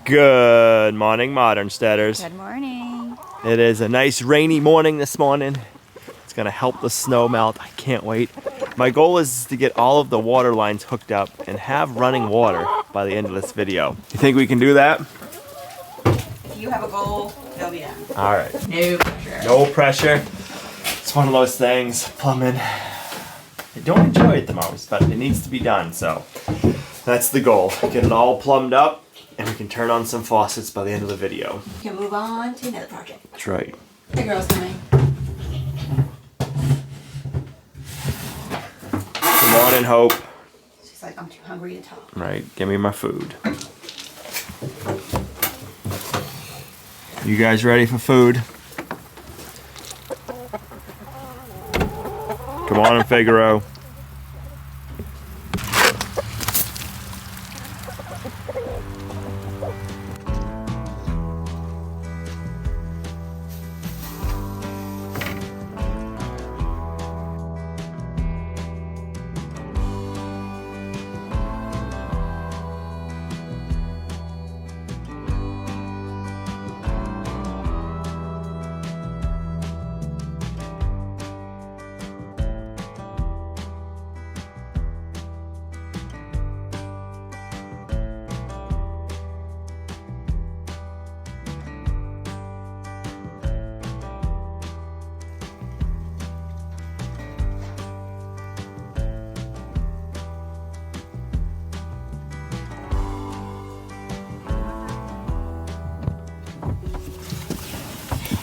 Good morning, Modern Steaders. Good morning. It is a nice rainy morning this morning. It's gonna help the snow melt. I can't wait. My goal is to get all of the water lines hooked up and have running water by the end of this video. You think we can do that? If you have a goal, it'll be done. All right. No pressure. No pressure. It's one of those things, plumbing. I don't enjoy it the most, but it needs to be done, so that's the goal. Get it all plumbed up, and we can turn on some faucets by the end of the video. You can move on to another project. That's right. The girl's coming. Good morning, Hope. She's like, I'm too hungry to talk. Right, give me my food. You guys ready for food? Come on, Figaro.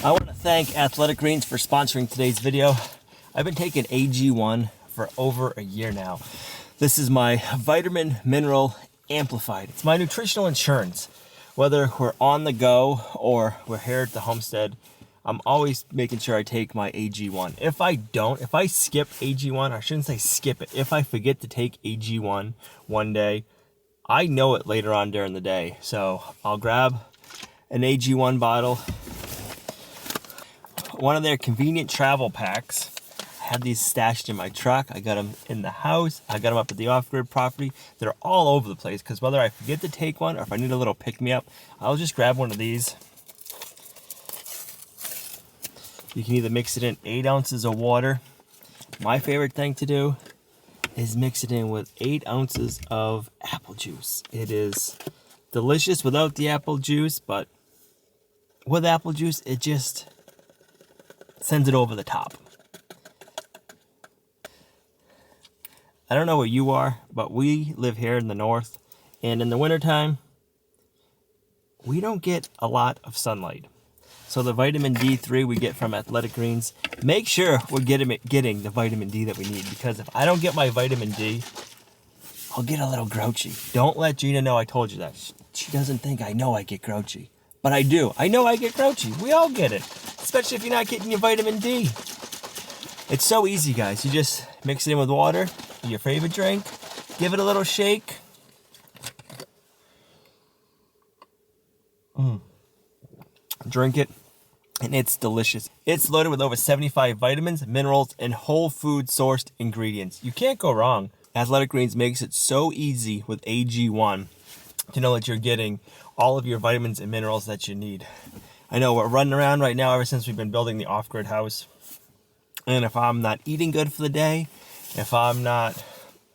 I want to thank Athletic Greens for sponsoring today's video. I've been taking AG1 for over a year now. This is my vitamin mineral amplified. It's my nutritional insurance. Whether we're on the go or we're here at the homestead, I'm always making sure I take my AG1. If I skip AG1, I shouldn't say skip it. If I forget to take AG1 one day, I know it later on during the day. So I'll grab an AG1 bottle. One of their convenient travel packs. I had these stashed in my truck. I got them in the house. I got them up at the off-grid property. They're all over the place because whether I forget to take one or if I need a little pick-me-up, I'll just grab one of these. You can either mix it in 8 ounces of water. My favorite thing to do is mix it in with 8 ounces of apple juice. It is delicious without the apple juice, but with apple juice, it just sends it over the top. I don't know where you are, but we live here in the north, and in the wintertime, we don't get a lot of sunlight. So the vitamin D3 we get from Athletic Greens, make sure we're getting the vitamin D that we need, because if I don't get my vitamin D, I'll get a little grouchy. Don't let Gina know I told you that. She doesn't think I know I get grouchy. But I do. I know I get grouchy. We all get it. Especially if you're not getting your vitamin D. It's so easy, guys. You just mix it in with water, your favorite drink, give it a little shake. Drink it, and it's delicious. It's loaded with over 75 vitamins, minerals, and whole food sourced ingredients. You can't go wrong. Athletic Greens makes it so easy with AG1 to know that you're getting all of your vitamins and minerals that you need. I know we're running around right now ever since we've been building the off-grid house. And if I'm not eating good for the day, if I'm not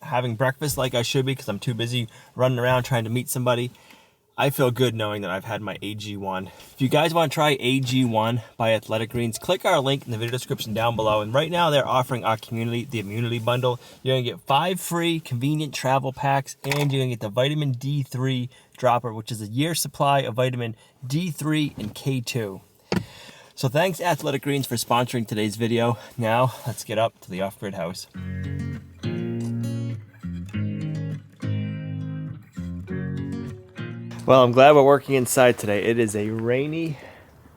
having breakfast like I should be because I'm too busy running around trying to meet somebody, I feel good knowing that I've had my AG1. If you guys want to try AG1 by Athletic Greens, click our link in the video description down below. And right now they're offering our community the immunity bundle. You're going to get 5 free convenient travel packs, and you're going to get the vitamin D3 dropper, which is a year's supply of vitamin D3 and K2. So thanks Athletic Greens for sponsoring today's video. Now let's get up to the off-grid house. Well, I'm glad we're working inside today. It is a rainy,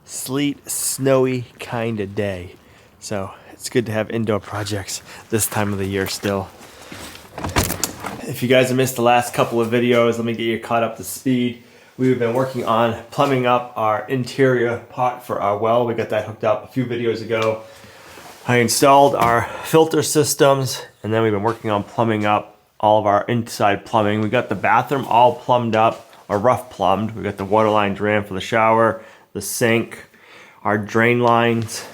sleet, snowy kind of day. So it's good to have indoor projects this time of the year still. If you guys have missed the last couple of videos, let me get you caught up to speed. We've been working on plumbing up our interior part for our well. We got that hooked up a few videos ago. I installed our filter systems, and then we've been working on plumbing up all of our inside plumbing. We got the bathroom all plumbed up, are rough plumbed. We got the water lines ran for the shower, the sink, our drain lines.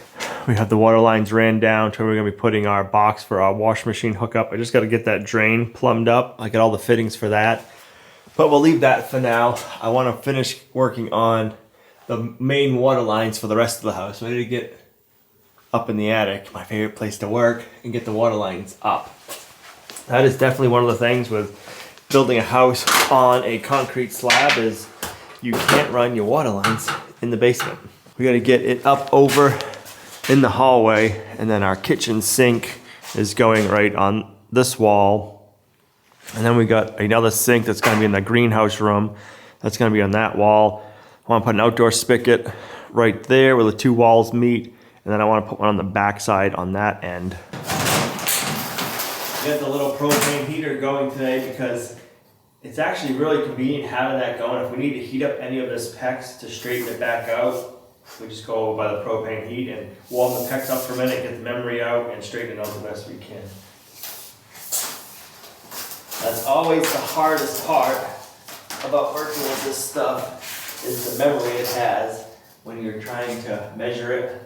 We have the water lines ran down to where we're gonna be putting our box for our wash machine hookup. I just gotta get that drain plumbed up. I got all the fittings for that. But we'll leave that for now. I wanna finish working on the main water lines for the rest of the house. So I need to get up in the attic, my favorite place to work, and get the water lines up. That is definitely one of the things with building a house on a concrete slab is you can't run your water lines in the basement. We gotta get it up over in the hallway, and then our kitchen sink is going right on this wall. And then we got another sink that's gonna be in the greenhouse room. That's gonna be on that wall. I wanna put an outdoor spigot right there where the two walls meet. And then I wanna put one on the back side on that end. We got the little propane heater going today because it's actually really convenient having that going. If we need to heat up any of this PEX to straighten it back out, we just go over by the propane heat and warm the PEX up for a minute, get the memory out, and straighten it out the best we can. That's always the hardest part about working with this stuff is the memory it has when you're trying to measure it.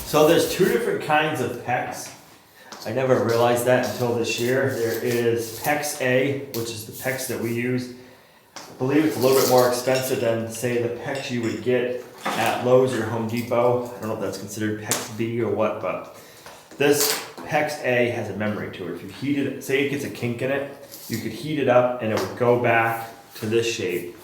So there's two different kinds of PEX. I never realized that until this year. There is PEX A, which is the PEX that we use. I believe it's a little bit more expensive than, say, the PEX you would get at Lowe's or Home Depot. I don't know if that's considered PEX B or what, but this PEX A has a memory to it. If you heat it, say it gets a kink in it, you could heat it up and it would go back to this shape.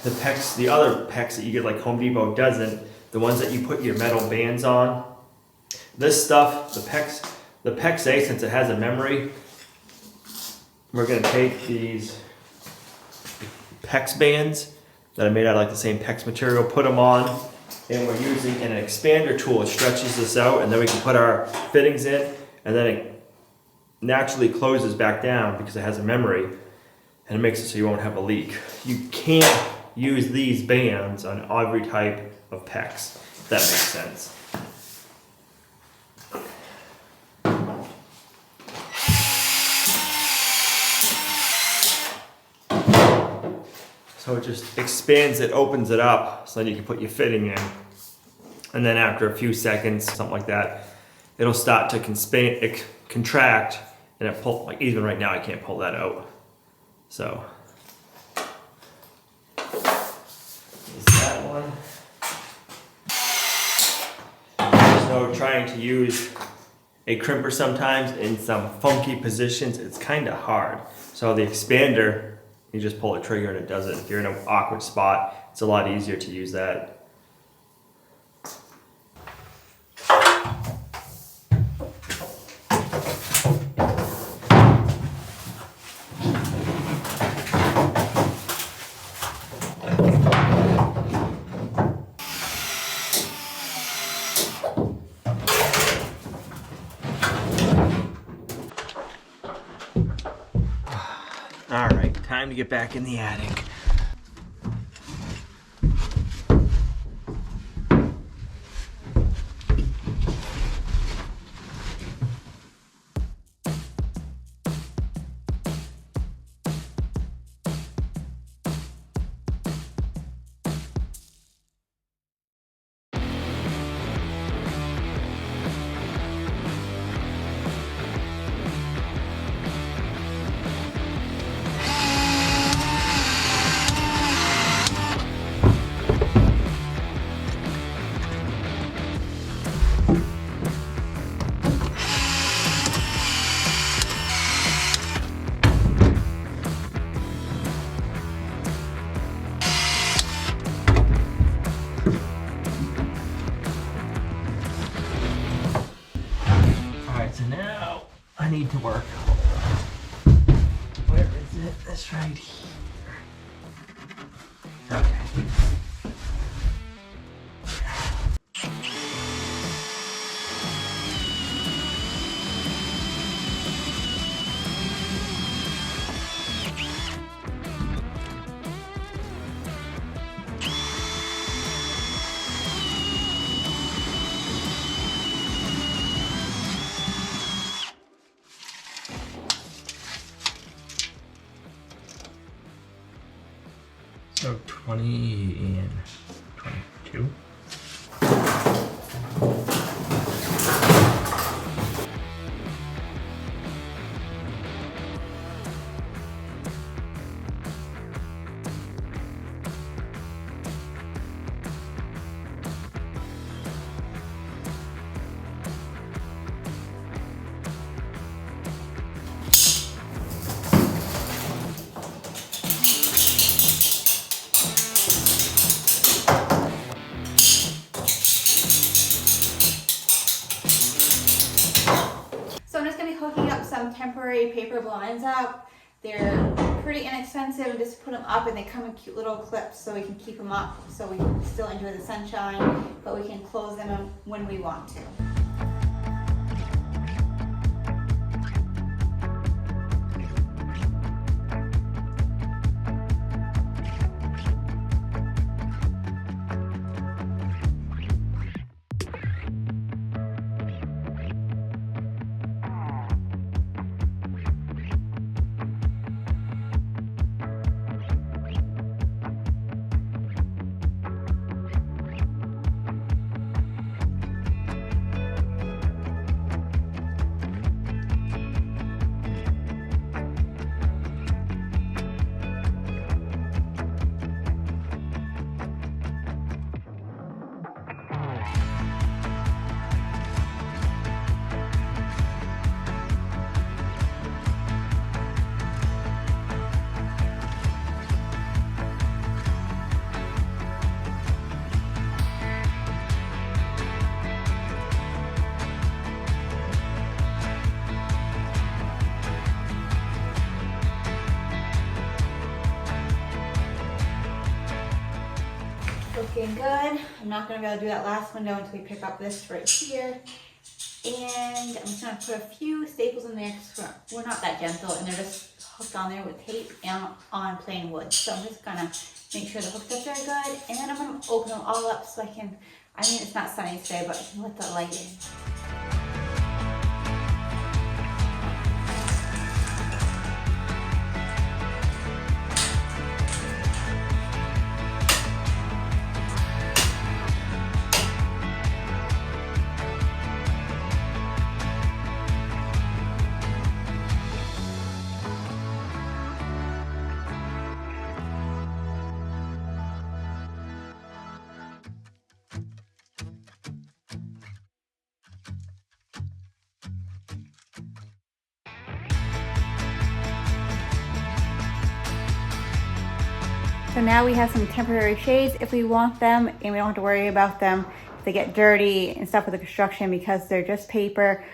The PEX, the other PEX that you get like Home Depot doesn't. The ones that you put your metal bands on. This stuff, the PEX A, since it has a memory, we're gonna take these PEX bands that are made out of like the same PEX material, put them on, and we're using an expander tool. It stretches this out, and then we can put our fittings in, and then it naturally closes back down because it has a memory, and it makes it so you won't have a leak. You can't use these bands on every type of PEX, if that makes sense. So it just expands it, opens it up, so then you can put your fitting in. And then after a few seconds, something like that, it'll start to contract, and it pull, like even right now I can't pull that out. So, is that one. So trying to use a crimper sometimes in some funky positions, it's kind of hard. So the expander, you just pull the trigger and it does it. If you're in an awkward spot, it's a lot easier to use that. All right, time to get back in the attic. I need to work. Where is it? It's right here. Okay. So 20 and 22. So I'm just going to be hooking up some temporary paper blinds up. They're pretty inexpensive, and just put them up, and they come in cute little clips so we can keep them up so we can still enjoy the sunshine, but we can close them when we want to. Looking good. I'm not going to be able to do that last window until we pick up this right here. And I'm just going to put a few staples in there because we're not that gentle, and they're just hooked on there with tape and on plain wood. So I'm just going to make sure the hooks up there good, and then I'm going to open them all up so I mean it's not sunny today, but I can let the light in. So now we have some temporary shades if we want them, and we don't have to worry about them if they get dirty and stuff with the construction because they're just paper.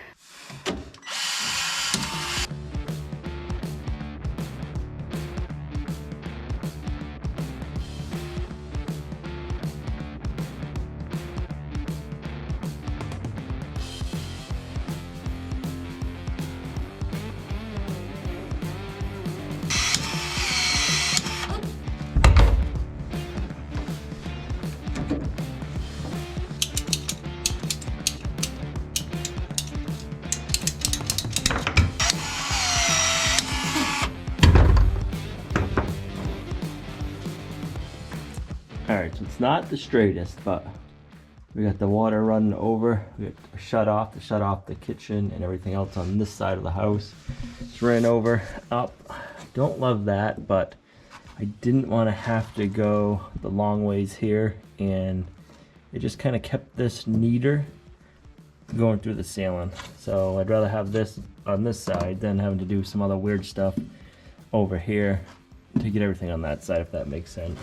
Alright, so it's not the straightest, but we got the water running over. We got to shut off the kitchen and everything else on this side of the house. It's ran over, up. Don't love that, but I didn't want to have to go the long ways here, and it just kind of kept this neater going through the ceiling. So I'd rather have this on this side than having to do some other weird stuff over here to get everything on that side, if that makes sense.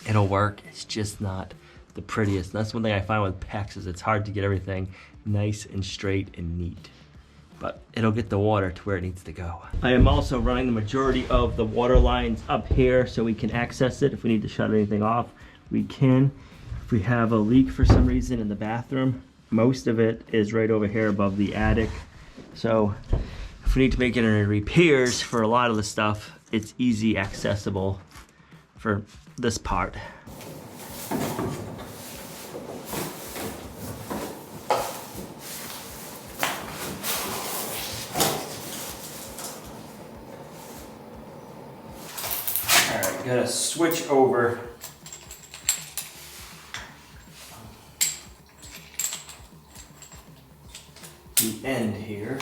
It'll work, it's just not the prettiest. And that's one thing I find with PEX is it's hard to get everything nice and straight and neat. But it'll get the water to where it needs to go. I am also running the majority of the water lines up here so we can access it. If we need to shut anything off, we can. If we have a leak for some reason in the bathroom, most of it is right over here above the attic. So if we need to make any repairs for a lot of the stuff, it's easy accessible for this part. Alright, gotta switch over end here.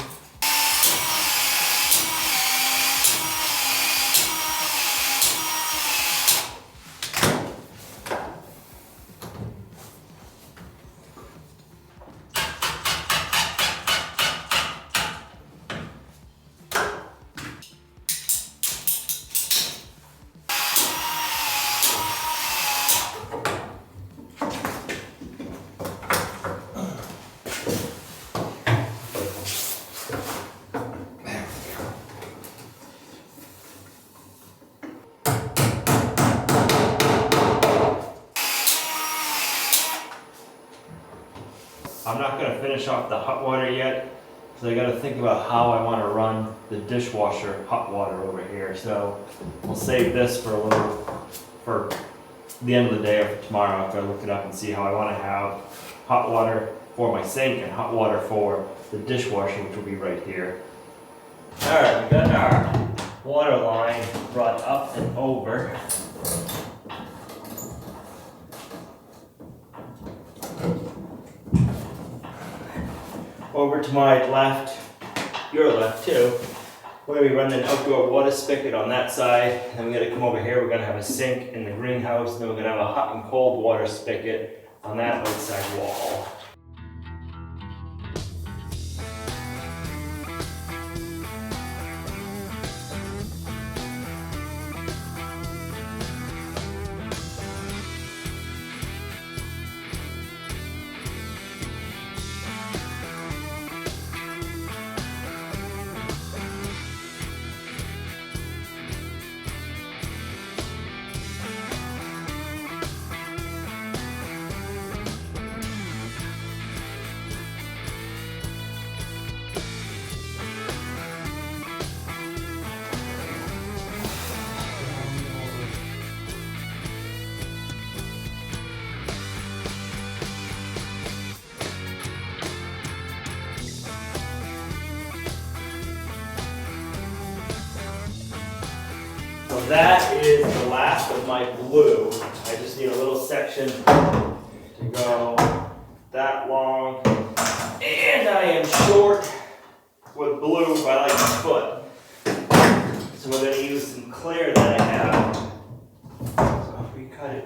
I'm not going to finish off the hot water yet because I got to think about how I want to run the dishwasher hot water over here. So we'll save this for for the end of the day or for tomorrow after I look it up and see how I want to have hot water for my sink and hot water for the dishwasher, which will be right here. Alright, we got our water line brought up and over. Over to my left, your left too. We're going to be running an outdoor water spigot on that side. Then we're going to come over here, we're going to have a sink in the greenhouse. Then we're going to have a hot and cold water spigot on that outside wall. So that is the last of my blue. I just need a little section to go that long. And I am short with blue by like a foot. So we're going to use some clear that I have. So if we cut it.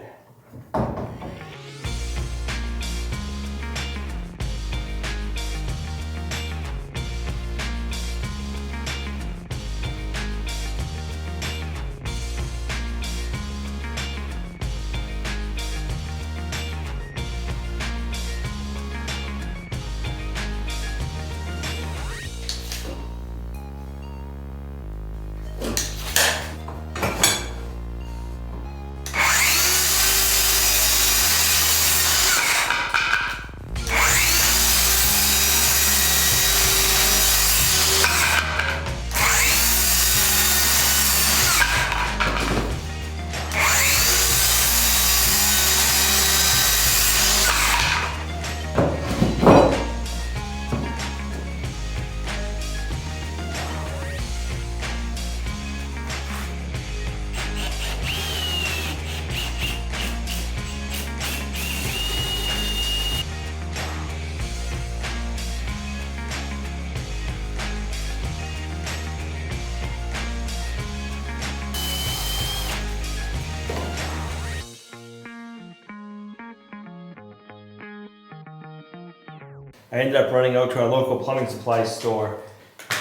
I ended up running out to our local plumbing supply store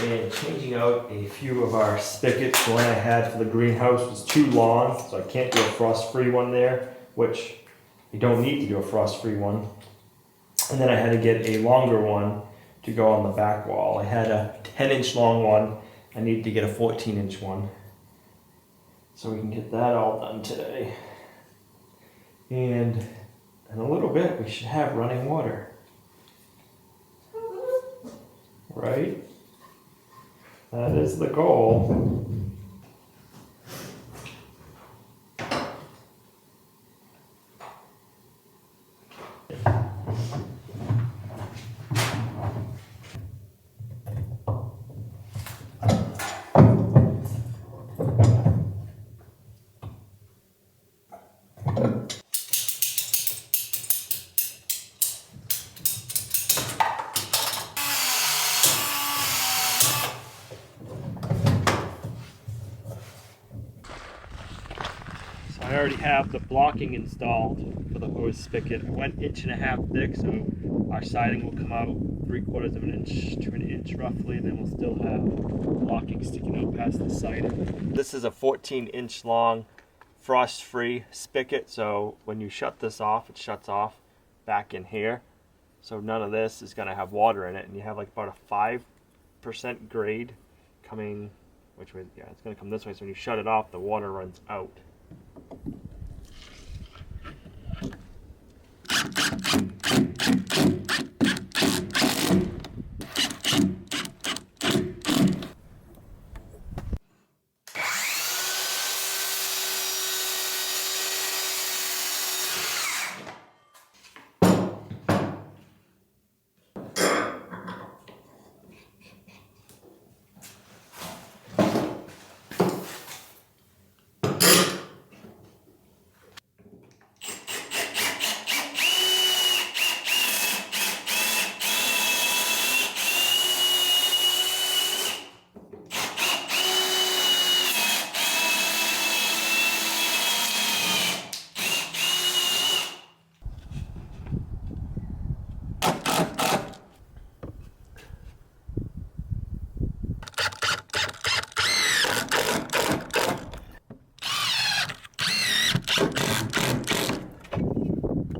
and changing out a few of our spigots. The one I had for the greenhouse was too long, so I can't do a frost-free one there, which you don't need to do a frost-free one. And then I had to get a longer one to go on the back wall. I had a 10-inch long one. I needed to get a 14-inch one. So we can get that all done today. And in a little bit, we should have running water. Right? That is the goal. I already have the blocking installed for the hose spigot. I went 1.5 inches thick, so our siding will come out 3/4 of an inch to an inch roughly, and then we'll still have blocking sticking out past the siding. This is a 14-inch long frost-free spigot, so when you shut this off, it shuts off back in here. So none of this is going to have water in it, and you have like about a 5% grade coming, which way? Yeah, it's going to come this way. So when you shut it off, the water runs out.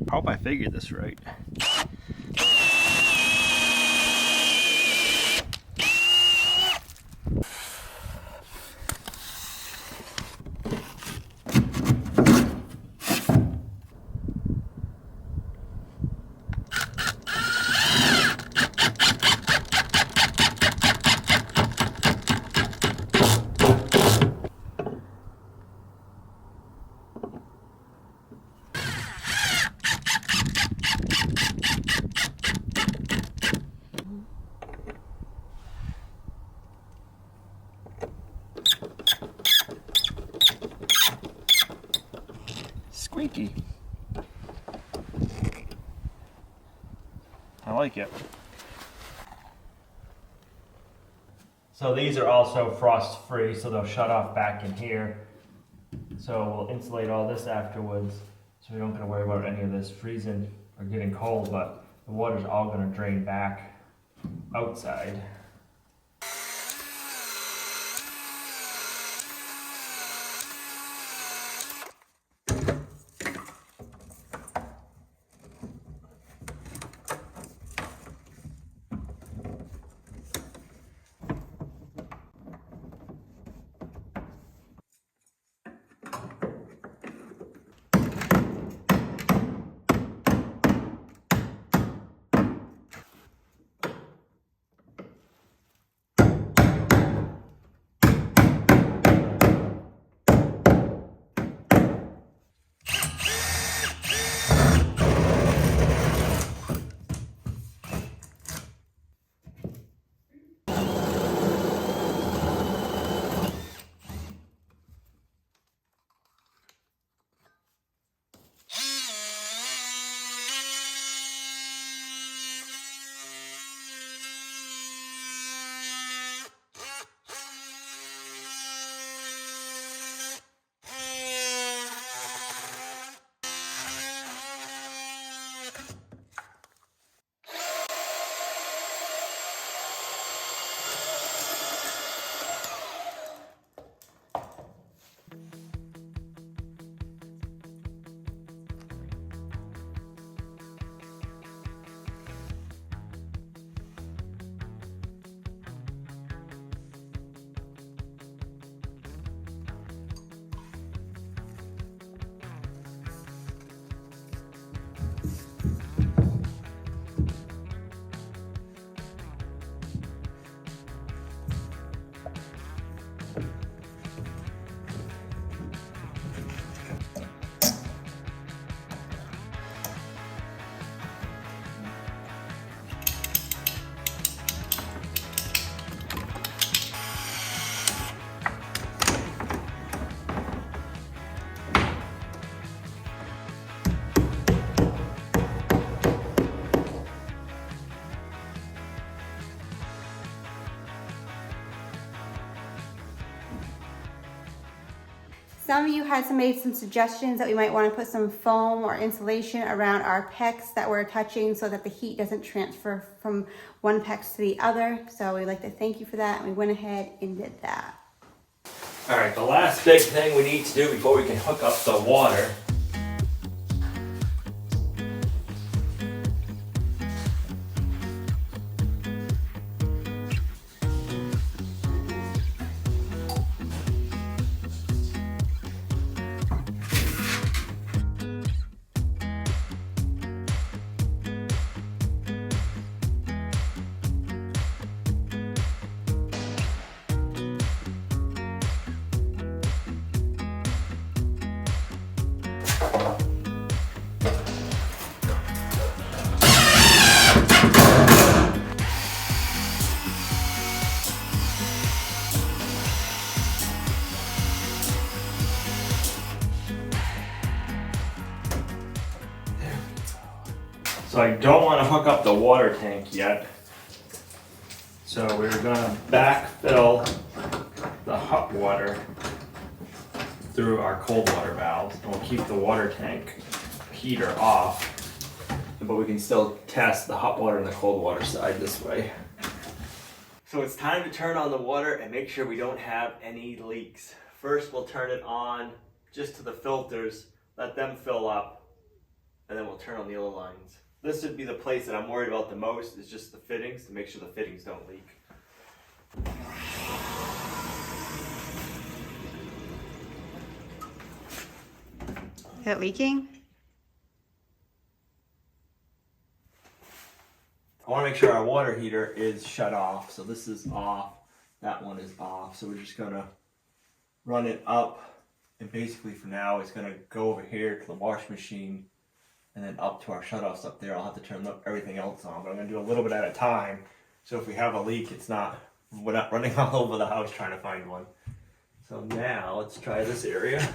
I hope I figured this right. Squeaky. I like it. So these are also frost free, so they'll shut off back in here. So we'll insulate all this afterwards, so we don't gotta worry about any of this freezing or getting cold, but the water's all gonna drain back outside. Some of you had made some suggestions that we might want to put some foam or insulation around our PEX that we're touching so that the heat doesn't transfer from one PEX to the other. So we'd like to thank you for that, and we went ahead and did that. All right, the last big thing we need to do before we can hook up the water So I don't want to hook up the water tank yet. So we're gonna backfill the hot water through our cold water valves, and we'll keep the water tank heater off, but we can still test the hot water and the cold water side this way. So it's time to turn on the water and make sure we don't have any leaks. First we'll turn it on just to the filters, let them fill up, and then we'll turn on the other lines. This would be the place that I'm worried about the most, is just the fittings, to make sure the fittings don't leak. Is it leaking? I want to make sure our water heater is shut off. So this is off, that one is off. So we're just gonna run it up, and basically for now it's gonna go over here to the wash machine and then up to our shutoffs up there. I'll have to turn everything else on, but I'm gonna do a little bit at a time. So if we have a leak, we're not running all over the house trying to find one. So now let's try this area.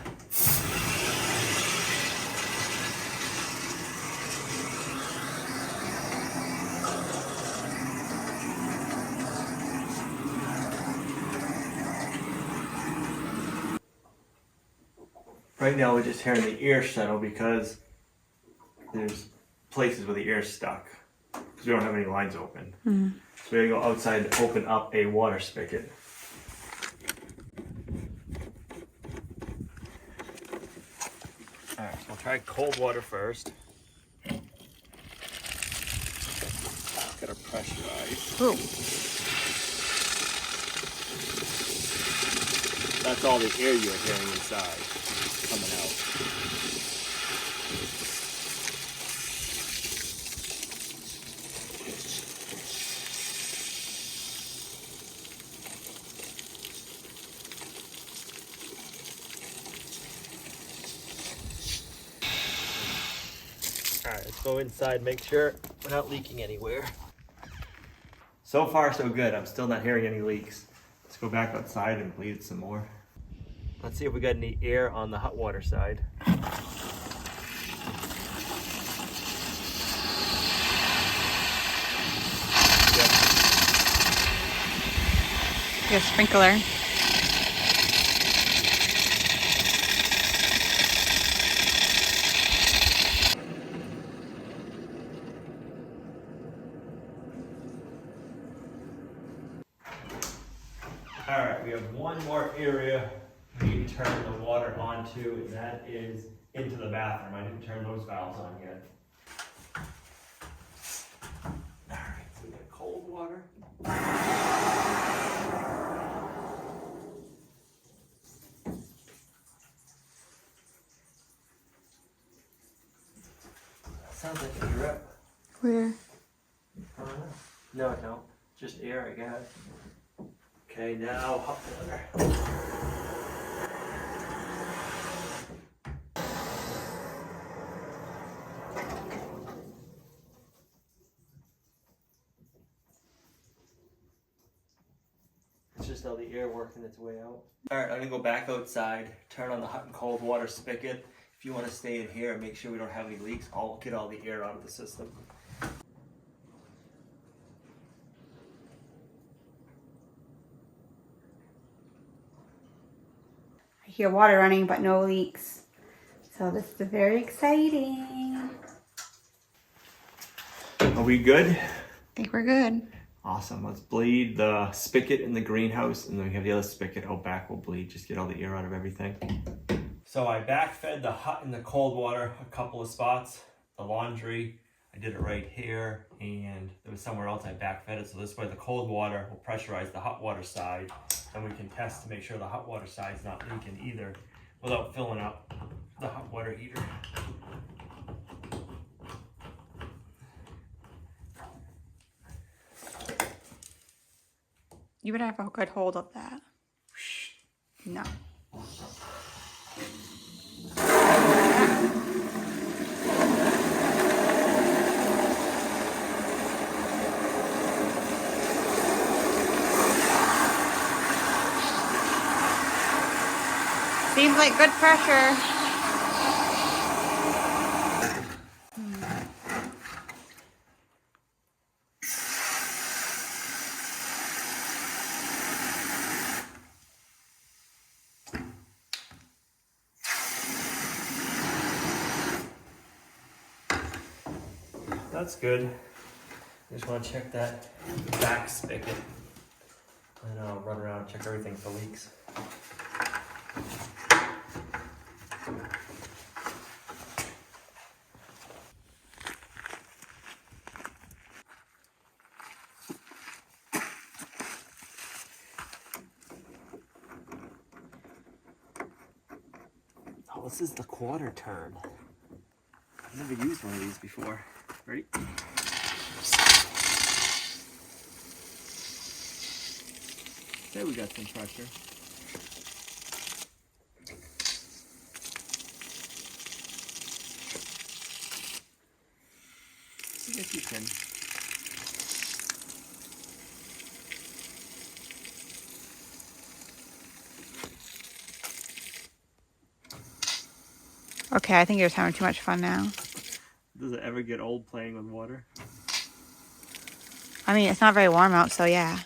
Right now we're just hearing the air settle because there's places where the air's stuck because we don't have any lines open. So we're gonna go outside and open up a water spigot. Alright, so we'll try cold water first. Gotta pressurize. Ooh. That's all the air you're hearing inside coming out. Alright, let's go inside, make sure we're not leaking anywhere. So far so good, I'm still not hearing any leaks. Let's go back outside and bleed it some more. Let's see if we got any air on the hot water side. Like a sprinkler. Alright, we have one more area we need to turn the water onto, and that is into the bathroom. I didn't turn those valves on yet. Alright, so we got cold water. Sounds like a drip. Where? I don't know. No, it don't. Just air, I guess. Okay, now hot water. It's just all the air working its way out. Alright, I'm gonna go back outside, turn on the hot and cold water spigot. If you want to stay in here and make sure we don't have any leaks, I'll get all the air out of the system. I hear water running, but no leaks. So this is very exciting. Are we good? I think we're good. Awesome. Let's bleed the spigot in the greenhouse, and then we have the other spigot out back. We'll bleed, just get all the air out of everything. So I backfed the hot and the cold water a couple of spots. The laundry, I did it right here, and there was somewhere else I backfed it. So this way the cold water will pressurize the hot water side, and we can test to make sure the hot water side's not leaking either without filling up the hot water heater. You would have a good hold of that. No. Seems like good pressure. That's good. I just want to check that back spigot. And I'll run around and check everything for leaks. Oh, this is the quarter turn. I've never used one of these before. Ready? Okay, we got some pressure. I guess you can. Okay, I think you're just having too much fun now. Does it ever get old playing with water? I mean, it's not very warm out, so yeah.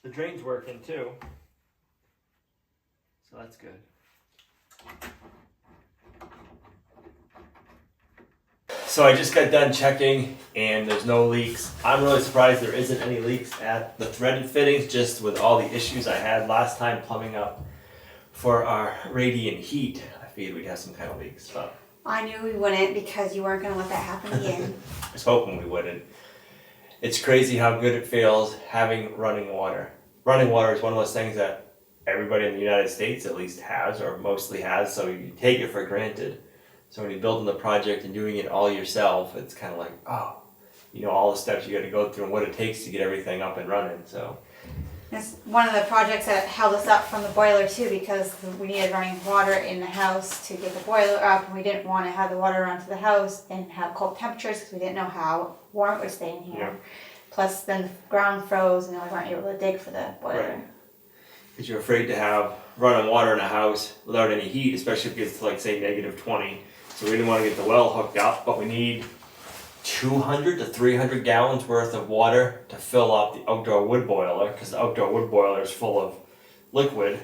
The drain's working too, so that's good. So I just got done checking and there's no leaks. I'm really surprised there isn't any leaks at the threaded fittings, just with all the issues I had last time plumbing up for our radiant heat. I figured we'd have some kind of leaks, but I knew we wouldn't because you weren't going to let that happen again. I was hoping we wouldn't. It's crazy how good it feels having running water. Running water is one of those things that everybody in the United States at least has, or mostly has, so you take it for granted. So when you're building the project and doing it all yourself, it's kind of like, oh, you know, all the steps you got to go through and what it takes to get everything up and running. So That's one of the projects that held us up from the boiler too, because we needed running water in the house to get the boiler up, and we didn't want to have the water run to the house and have cold temperatures because we didn't know how warm it would stay in here. Yeah. Plus then the ground froze and then we weren't able to dig for the boiler. Right. Because you're afraid to have running water in a house without any heat, especially if it gets to like say -20. So we didn't want to get the well hooked up, but we need 200 to 300 gallons worth of water to fill up the outdoor wood boiler, because the outdoor wood boiler is full of liquid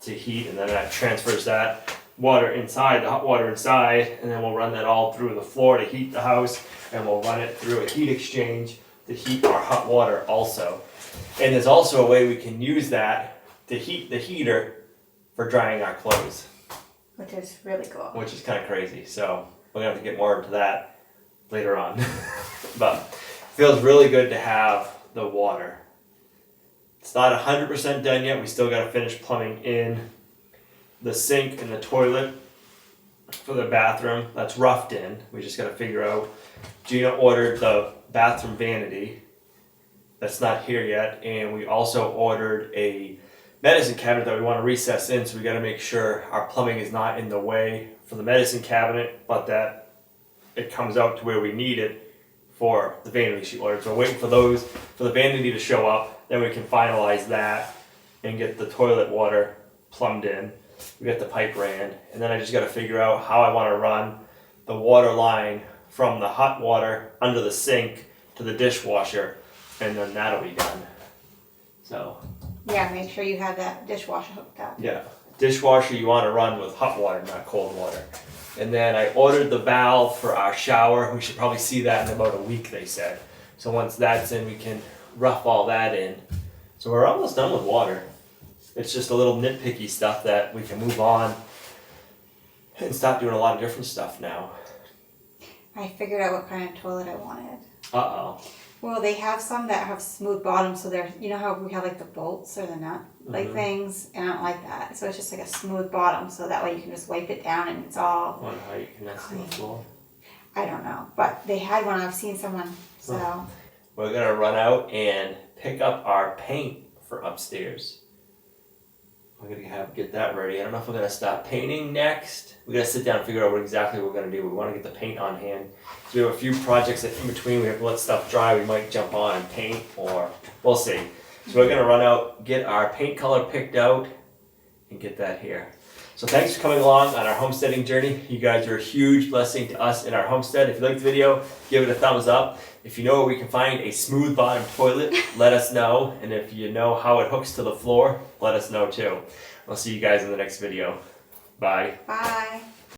to heat, and then that transfers that water inside, the hot water inside, and then we'll run that all through the floor to heat the house, and we'll run it through a heat exchange to heat our hot water also. And there's also a way we can use that to heat the heater for drying our clothes. Which is really cool. Which is kind of crazy. So we're going to have to get more into that later on. But it feels really good to have the water. It's not 100% done yet. We still got to finish plumbing in the sink and the toilet for the bathroom. That's roughed in. We just got to figure out. Gina ordered the bathroom vanity. That's not here yet. And we also ordered a medicine cabinet that we want to recess in, so we got to make sure our plumbing is not in the way for the medicine cabinet, but that it comes out to where we need it for the vanity she ordered. So we're waiting for those, for the vanity to show up. Then we can finalize that and get the toilet water plumbed in. We got the pipe ran. And then I just got to figure out how I want to run the water line from the hot water under the sink to the dishwasher. And then that'll be done. So. Yeah, make sure you have that dishwasher hooked up. Yeah. Dishwasher you want to run with hot water, not cold water. And then I ordered the valve for our shower. We should probably see that in about a week, they said. So once that's in, we can rough all that in. So we're almost done with water. It's just a little nitpicky stuff that we can move on and stop doing a lot of different stuff now. I figured out what kind of toilet I wanted. Uh-oh. Well, they have some that have smooth bottoms, so they're, you know how we have like the bolts or the nut like things, and I don't like that. So it's just like a smooth bottom, so that way you can just wipe it down and it's all. I wonder how you connect to the floor. I don't know, but they had one. I've seen someone. So we're gonna run out and pick up our paint for upstairs. We're gonna get that ready. I don't know if we're gonna start painting next. We gotta sit down and figure out what exactly we're gonna do. We want to get the paint on hand. So we have a few projects that in between we have to let stuff dry. We might jump on and paint, or we'll see. So we're gonna run out, get our paint color picked out, and get that here. So thanks for coming along on our homesteading journey. You guys are a huge blessing to us in our homestead. If you liked the video, give it a thumbs up. If you know where we can find a smooth bottom toilet, let us know. And if you know how it hooks to the floor, let us know too. I'll see you guys in the next video. Bye. bye.